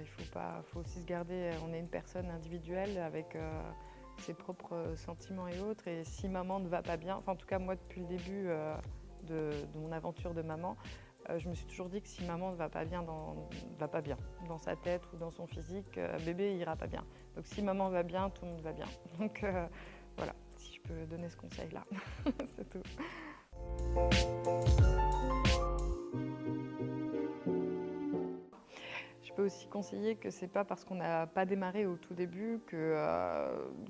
faut aussi se garder, on est une personne individuelle avec ses propres sentiments et autres. Et si maman ne va pas bien, enfin en tout cas moi depuis le début de mon aventure de maman, je me suis toujours dit que si maman ne va pas bien dans sa tête ou dans son physique, bébé ira pas bien. Donc si maman va bien, tout le monde va bien. Donc voilà, si je peux donner ce conseil-là, c'est tout. Je peux aussi conseiller que c'est pas parce qu'on n'a pas démarré au tout début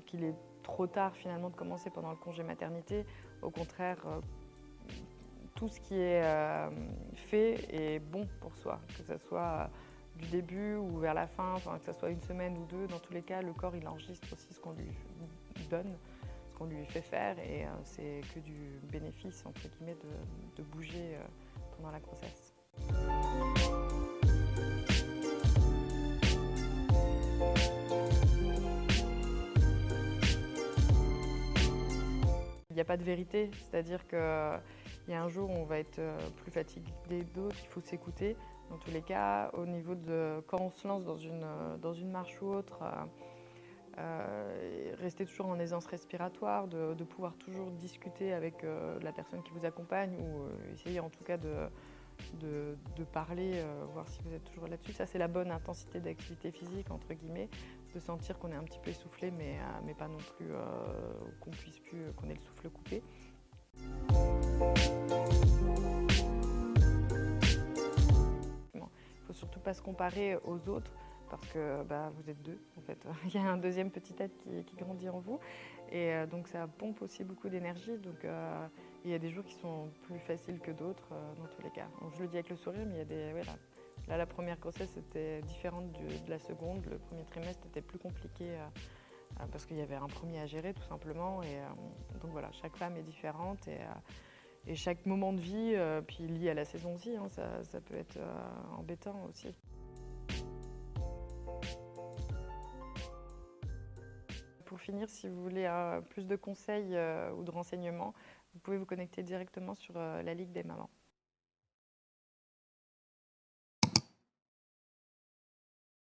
qu'il est trop tard finalement de commencer pendant le congé maternité. Au contraire, tout ce qui est fait est bon pour soi, que ce soit du début ou vers la fin, enfin, que ce soit une semaine ou deux. Dans tous les cas, le corps il enregistre aussi ce qu'on lui donne, ce qu'on lui fait faire, et c'est que du bénéfice entre guillemets de bouger pendant la grossesse. Il n'y a pas de vérité, c'est-à-dire qu'il y a un jour où on va être plus fatigué que d'autres, il faut s'écouter. Dans tous les cas, au niveau de quand on se lance dans une marche ou autre, rester toujours en aisance respiratoire, de pouvoir toujours discuter avec la personne qui vous accompagne ou essayer en tout cas de parler, voir si vous êtes toujours là-dessus. Ça, c'est la bonne intensité d'activité physique, entre guillemets, de sentir qu'on est un petit peu essoufflé, mais pas non plus qu'on ait le souffle coupé. Il ne faut surtout pas se comparer aux autres parce que vous êtes deux en fait. Il y a un deuxième petit être qui grandit en vous et donc ça pompe aussi beaucoup d'énergie. Donc il y a des jours qui sont plus faciles que d'autres dans tous les cas. Donc, je le dis avec le sourire, mais il y a des... Voilà. Là, la première grossesse était différente de la seconde. Le premier trimestre était plus compliqué parce qu'il y avait un premier à gérer tout simplement. Et donc voilà, chaque femme est différente et chaque moment de vie, puis lié à la saison aussi, hein, ça peut être embêtant aussi. Pour finir, si vous voulez plus de conseils ou de renseignements, vous pouvez vous connecter directement sur la Ligue des mamans.